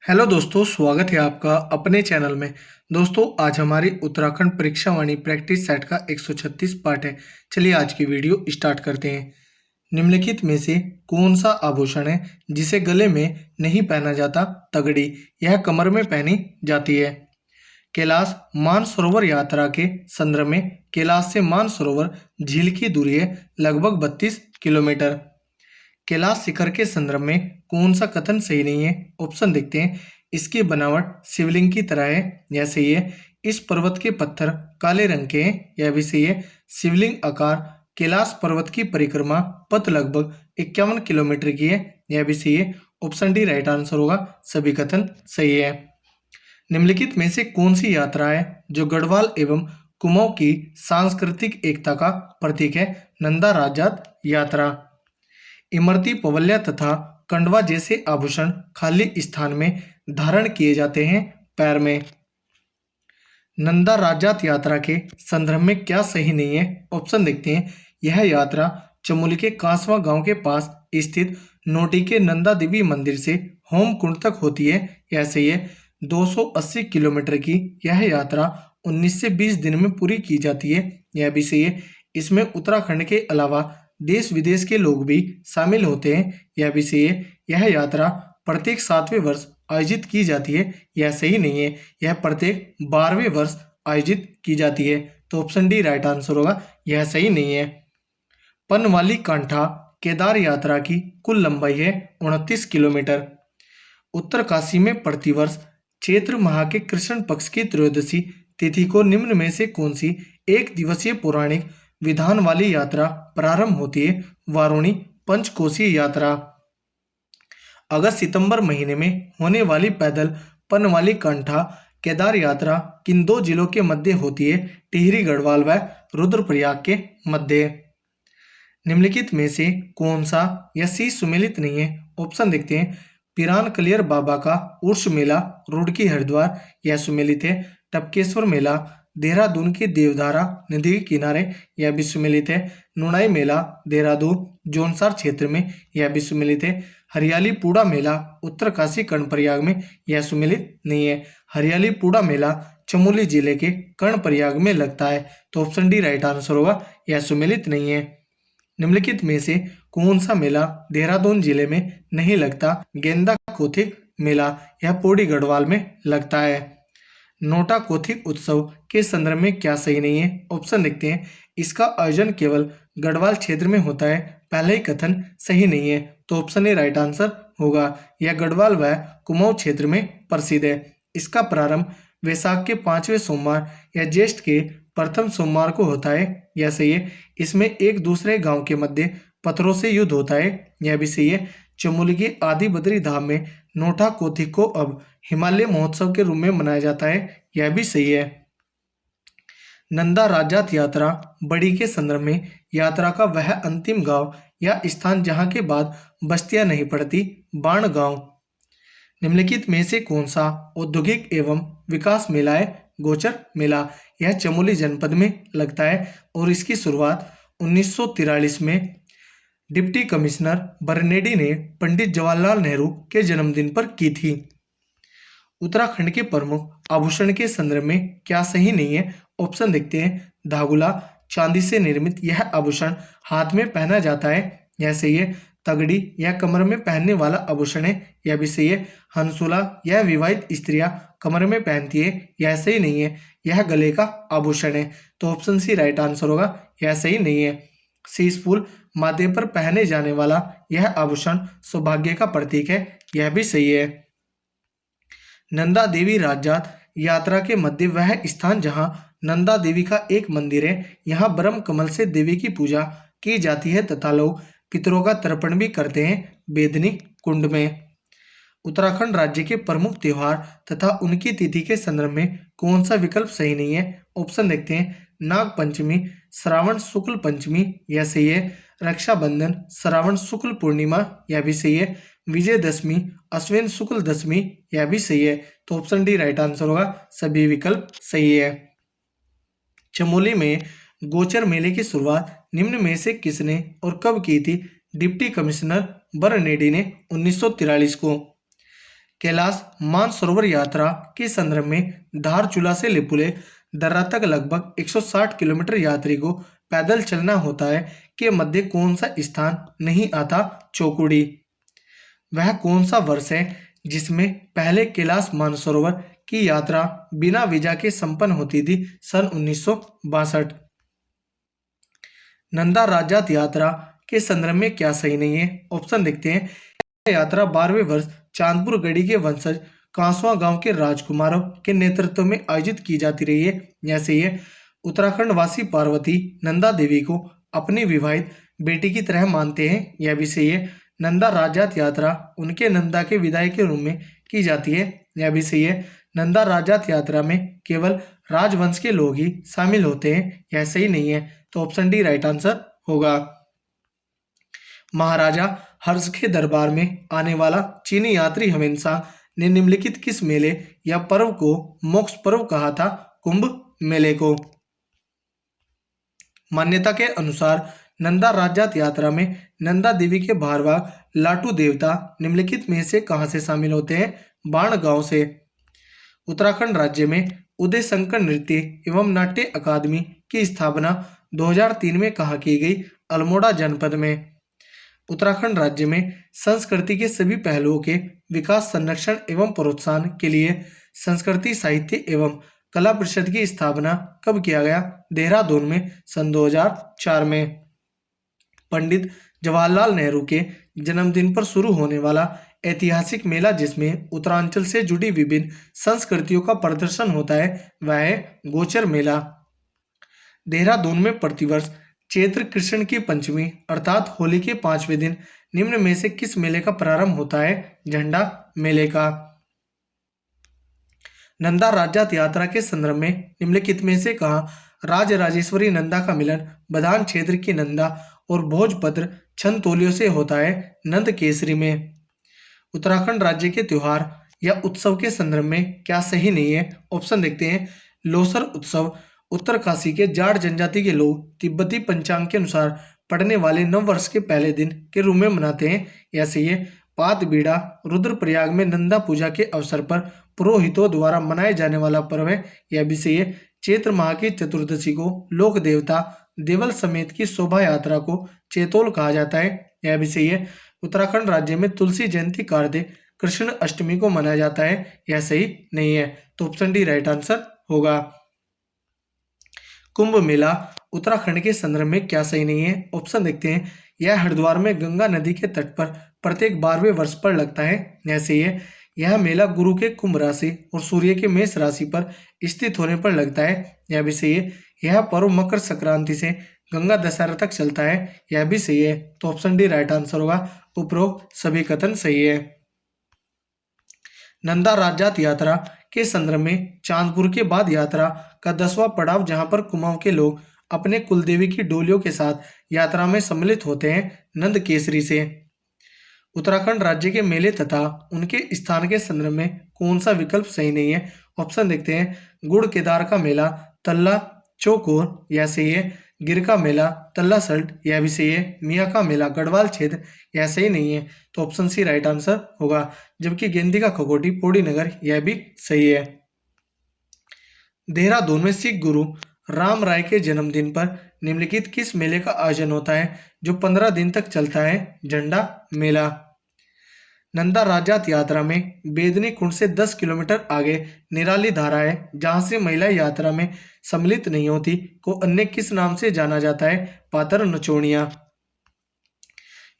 Hello दोस्तों, स्वागत है आपका अपने चैनल में। दोस्तों, आज हमारी उत्तराखंड परीक्षा वाणी प्रैक्टिस सेट का 136 पार्ट है। चलिए आज की वीडियो स्टार्ट करते हैं। निम्नलिखित में से कौन सा आभूषण है जिसे गले में नहीं पहना जाता? तगड़ी। यह कमर में पहनी जाती है। कैलाश मानसरोवर यात्रा के संदर्भ में कैलाश से मानसरोवर झील की दूरी है लगभग 32 किलोमीटर। कैलाश शिखर के संदर्भ में कौन सा कथन सही नहीं है? ऑप्शन देखते हैं। इसकी बनावट शिवलिंग की तरह है, यह सही है। इस पर्वत के पत्थर काले रंग के हैं, यह भी सही है। शिवलिंग आकार कैलाश पर्वत की परिक्रमा पथ लगभग 51 किलोमीटर की है, यह भी सही है। ऑप्शन डी राइट आंसर होगा, सभी कथन सही है। निम्नलिखित में से कौन सी यात्रा है जो गढ़वाल एवं कुमाऊं की सांस्कृतिक एकता का प्रतीक है? नंदा राजात यात्रा। इमरती पवल्या तथा कंडवा जैसे आभूषण खाली स्थान में धारण किए जाते हैं, पैर में। नंदा राजात यात्रा के संदर्भ में क्या सही नहीं है? ऑप्शन देखते हैं। यह यात्रा चमोली के कांसवा गांव के पास स्थित नोटी के नंदा देवी मंदिर से होम कुंड तक होती है, यह सही है। 280 किलोमीटर की यह यात्रा 19 से 20 दिन में पूरी की जाती है, यह भी सही है। इसमें उत्तराखंड के अलावा देश विदेश के लोग भी शामिल होते हैं, यह भी सही है। यह यात्रा प्रत्येक 7वें वर्ष आयोजित की जाती है, यह सही नहीं है। यह प्रत्येक 12वें वर्ष आयोजित की जाती है, तो ऑप्शन डी राइट आंसर होगा, यह सही नहीं है। पनवाली कांठा केदार यात्रा की कुल लंबाई है 29 किलोमीटर। उत्तरकाशी में प्रतिवर्ष चैत्र माह के कृष्ण पक्ष की त्रयोदशी तिथि को निम्न में से कौन सी एक दिवसीय पौराणिक विधान वाली यात्रा प्रारंभ होती है? वारुणी पंचकोशीय यात्रा। अगस्त सितंबर महीने में होने वाली पैदल पनवाली कंठा केदार यात्रा किन दो जिलों के मध्य होती है? टिहरी गढ़वाल व रुद्रप्रयाग के मध्य। निम्नलिखित में से कौन सा या सी सुमेलित नहीं है? ऑप्शन देखते हैं। पिरान कलियर बाबा का उर्स मेला रुड़की हरिद्वार, यह सुमेलित है। टपकेश्वर मेला देहरादून की देवधारा नदी के किनारे, यह भी सुमेलित है। नुनाई मेला देहरादून जोनसार क्षेत्र में, यह भी सुमेलित है। हरियाली पूड़ा मेला उत्तरकाशी कर्णप्रयाग में, यह सुमेलित नहीं है। हरियाली पूड़ा मेला चमोली जिले के कर्णप्रयाग में लगता है, तो ऑप्शन डी राइट आंसर होगा, यह सुमेलित नहीं है। निम्नलिखित में से कौन सा मेला देहरादून जिले में नहीं लगता? गेंदा कौथिग मेला, यह पौड़ी गढ़वाल में लगता है। नोटा कौथिग उत्सव के संदर्भ में क्या सही नहीं है? ऑप्शन देखते हैं। इसका आयोजन केवल गढ़वाल क्षेत्र में होता है, पहले ही कथन सही नहीं है, तो ऑप्शन ए राइट आंसर होगा। यह गढ़वाल व कुमाऊं क्षेत्र में प्रसिद्ध है। इसका प्रारंभ वैशाख के 5वें सोमवार या ज्येष्ठ के प्रथम सोमवार को होता है, यह सही है। इसमें एक दूसरे गांव के मध्य पत्थरों से युद्ध होता है, यह भी सही है। चमोली के आदि बद्री धाम में नोटा कौथिग को अब हिमालय महोत्सव के रूप में मनाया जाता है, यह भी सही है। नंदा राजात यात्रा बड़ी के संदर्भ में यात्रा का वह अंतिम गांव या स्थान जहां के बाद बस्तियां नहीं पड़ती, बाण गांव। निम्नलिखित में से कौन सा औद्योगिक एवं विकास मेला है? गोचर मेला, यह चमोली जनपद में लगता है और इसकी शुरुआत 1943 में डिप्टी कमिश्नर बरनेडी ने पंडित जवाहरलाल नेहरू के जन्मदिन पर की थी। उत्तराखंड के प्रमुख आभूषण के संदर्भ में क्या सही नहीं है? ऑप्शन देखते हैं। धागुला चांदी से निर्मित यह आभूषण हाथ में पहना जाता है, यह सही है। तगड़ी यह कमर में पहनने वाला आभूषण है, यह भी सही है। हंसुला यह विवाहित स्त्रियां कमर में पहनती है, यह सही नहीं है। यह गले का आभूषण है, तो ऑप्शन सी राइट आंसर होगा, यह सही नहीं है। शीश फूल माथे पर पहने जाने वाला यह आभूषण सौभाग्य का प्रतीक है, यह भी सही है। नंदा देवी राजात यात्रा के मध्य वह स्थान जहां नंदा देवी का एक मंदिर है, यहाँ ब्रह्म कमल से देवी की पूजा की जाती है तथा लोग पितरों का तर्पण भी करते हैं, बेदनी कुंड में। उत्तराखंड राज्य के प्रमुख त्योहार तथा उनकी तिथि के संदर्भ में कौन सा विकल्प सही नहीं है? ऑप्शन देखते हैं। नाग पंचमी श्रावण शुक्ल पंचमी, यह सही है। रक्षाबंधन श्रावण शुक्ल पूर्णिमा, यह भी सही है। विजयदशमी अश्विन शुक्ल दशमी, यह भी सही है, तो ऑप्शन डी राइट आंसर होगा, सभी विकल्प सही है। चमोली में गोचर मेले की शुरुआत निम्न में से किसने और कब की थी? डिप्टी कमिश्नर बरनेडी ने 1943 को। कैलाश मानसरोवर यात्रा के संदर्भ में धारचूला से लिपुले दर्रा तक लगभग 160 किलोमीटर यात्री को पैदल चलना होता है के मध्य कौन सा स्थान नहीं आता चौकुड़ी। वह कौन सा वर्ष है जिसमें पहले कैलाश मानसरोवर की यात्रा बिना वीजा के संपन्न होती थी? सन 1962। नंदा राजात यात्रा के संदर्भ में क्या सही नहीं है? ऑप्शन देखते हैं। यह यात्रा 12वें वर्ष चांदपुर गढ़ी के वंशज कांसवा गांव के राजकुमारों के नेतृत्व में आयोजित की जाती रही है। जैसे ये उत्तराखंड वासी पार्वती नंदा देवी को अपनी विवाहित बेटी की तरह मानते हैं। यह भी सही है। नंदा राजात यात्रा उनके नंदा के विदाई के रूप में की जाती है। यह भी सही है। नंदा राजात यात्रा में केवल राजवंश के लोग ही शामिल होते हैं। यह सही नहीं है, तो ऑप्शन डी राइट आंसर होगा। महाराजा हर्ष के दरबार में आने वाला चीनी यात्री हवेनसांग ने निम्नलिखित किस मेले या पर्व को मोक्ष पर्व कहा था? कुंभ मेले को। मान्यता के अनुसार नंदा राजात यात्रा में नंदा देवी के भारवाह लाटू देवता निम्नलिखित में से कहां से शामिल होते हैं? बाण गांव से। उत्तराखंड राज्य में उदय शंकर नृत्य एवं नाट्य अकादमी की स्थापना 2003 में कहाँ की गई? अल्मोड़ा जनपद में। उत्तराखंड राज्य में संस्कृति के सभी पहलुओं के विकास, संरक्षण एवं प्रोत्साहन के लिए संस्कृति साहित्य एवं कला परिषद की स्थापना कब किया गया? देहरादून में सन 2004 में। पंडित जवाहरलाल नेहरू के जन्मदिन पर शुरू होने वाला ऐतिहासिक मेला जिसमें उत्तरांचल से जुड़ी विभिन्न संस्कृतियों का प्रदर्शन होता है, वह है गोचर मेला। देहरादून में प्रतिवर्ष चैत्र कृष्ण की पंचमी अर्थात होली के 5वें दिन निम्न में से किस मेले का प्रारंभ होता है? झंडा मेले का। नंदा राजात यात्रा के संदर्भ में निम्नलिखित में से कहा राज राजेश्वरी नंदा का मिलन बदान क्षेत्र की नंदा और भोजपत्र छनतोलियों से होता है? नंद केसरी में। उत्तराखंड राज्य के त्योहार या उत्सव के संदर्भ में क्या सही नहीं है? ऑप्शन देखते हैं। लोसर उत्सव उत्तरकाशी के जाट जनजाति के लोग तिब्बती पंचांग के अनुसार पड़ने वाले नव वर्ष के पहले दिन के रूप में मनाते हैं। ऐसे ये पात बीड़ा रुद्रप्रयाग में नंदा पूजा के अवसर पर पुरोहितों द्वारा मनाए जाने वाला पर्व है। यह भी सही है। चैत्र माह की चतुर्दशी को लोक देवता देवल समेत की शोभा यात्रा को चैतोल कहा जाता है। यह भी सही है। उत्तराखंड राज्य में तुलसी जयंती कार्य कृष्ण अष्टमी को मनाया जाता है। यह सही नहीं है, तो ऑप्शन डी राइट आंसर होगा। कुंभ मेला उत्तराखंड के संदर्भ में क्या सही नहीं है? ऑप्शन देखते हैं। यह हरिद्वार में गंगा नदी के तट पर प्रत्येक 12वें वर्ष पर लगता है। जैसे यह मेला गुरु के कुंभ राशि और सूर्य के मेष राशि पर स्थित होने पर लगता है। यह भी सही है। यह पर्व मकर संक्रांति से गंगा दशहरा तक चलता है। यह भी सही है, तो ऑप्शन डी राइट आंसर होगा। उपरोक्त सभी कथन सही है। नंदा राजात यात्रा के संदर्भ में चांदपुर के बाद यात्रा का 10वां पड़ाव जहां पर कुमाऊं के लोग अपने कुलदेवी की डोलियों के साथ यात्रा में सम्मिलित होते हैं, नंद केसरी से। उत्तराखंड राज्य के मेले तथा उनके स्थान के संदर्भ में कौन सा विकल्प सही नहीं है? ऑप्शन देखते हैं। गुड़ केदार का मेला तल्ला चौकोर, यह सही है। गिर का मेला तल्ला सल्ट, यह भी सही है। मियाँ का मेला गढ़वाल क्षेत्र, यह सही नहीं है, तो ऑप्शन सी राइट आंसर होगा। जबकि गेंदी का खकोटी पौड़ी नगर, यह भी सही है। देहरादून में सिख गुरु राम राय के जन्मदिन पर निम्नलिखित किस मेले का आयोजन होता है जो 15 दिन तक चलता है? झंडा मेला। नंदा राजात यात्रा में बेदनी कुंड से 10 किलोमीटर आगे निराली धारा है जहां से महिलाएं यात्रा में सम्मिलित नहीं होती को अन्य किस नाम से जाना जाता है? पातर नचोड़ियां।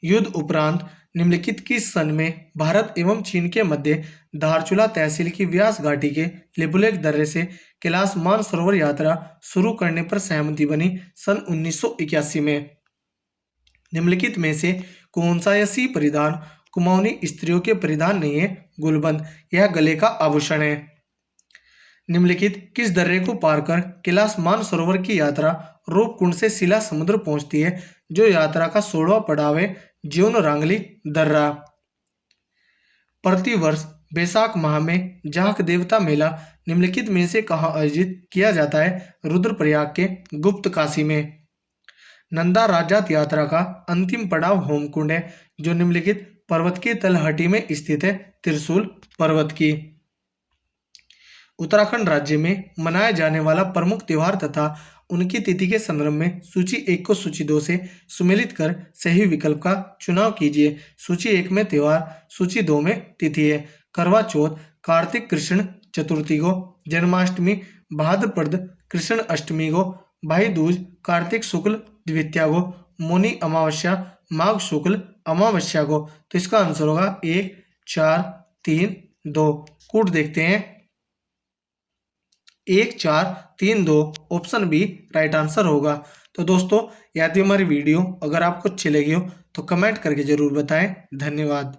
युद्ध उपरांत निम्नलिखित किस सन में भारत एवं चीन के मध्य धारचूला तहसील की व्यास घाटी के लिपुलेख दर्रे से कैलाश मानसरोवर यात्रा शुरू करने पर सहमति बनी? सन 1981 में। निम्नलिखित में से कौन सा ऐसी परिधान कुमाऊनी स्त्रियों के परिधान नहीं है? गुलबंद, यह गले का आभूषण है। निम्नलिखित किस दर्रे को पार कर कैलाश मानसरोवर की यात्रा रूपकुंड से शिला समुद्र पहुंचती है जो यात्रा का 16वां पड़ाव है? ज्योन रांगली दर्रा। प्रतिवर्ष बैसाख माह में जाख देवता मेला निम्नलिखित में से कहाँ आयोजित किया जाता है? रुद्रप्रयाग के गुप्त काशी में। नंदा राजात यात्रा का अंतिम पड़ाव होमकुंड है जो निम्नलिखित पर्वत की तलहटी में स्थित है। त्रिशूल पर्वत की। उत्तराखंड राज्य में मनाया जाने वाला प्रमुख त्योहार तथा उनकी तिथि के संदर्भ में सूची 1 को सूची 2 से सुमेलित कर सही विकल्प का चुनाव कीजिए। सूची 1 में त्योहार, सूची 2 में तिथि है। करवा चौथ कार्तिक कृष्ण चतुर्थी को, जन्माष्टमी भाद्रपद कृष्ण अष्टमी को, भाई दूज कार्तिक शुक्ल द्वितीया को, मौनी अमावस्या माघ शुक्ल अमावस्या को। तो इसका आंसर होगा 1, 4, 3, 2। कूट देखते हैं। 1, 4, 3, 2 ऑप्शन बी राइट आंसर होगा। तो दोस्तों, यदि हमारी वीडियो अगर आपको अच्छी लगी हो तो कमेंट करके जरूर बताएं। धन्यवाद।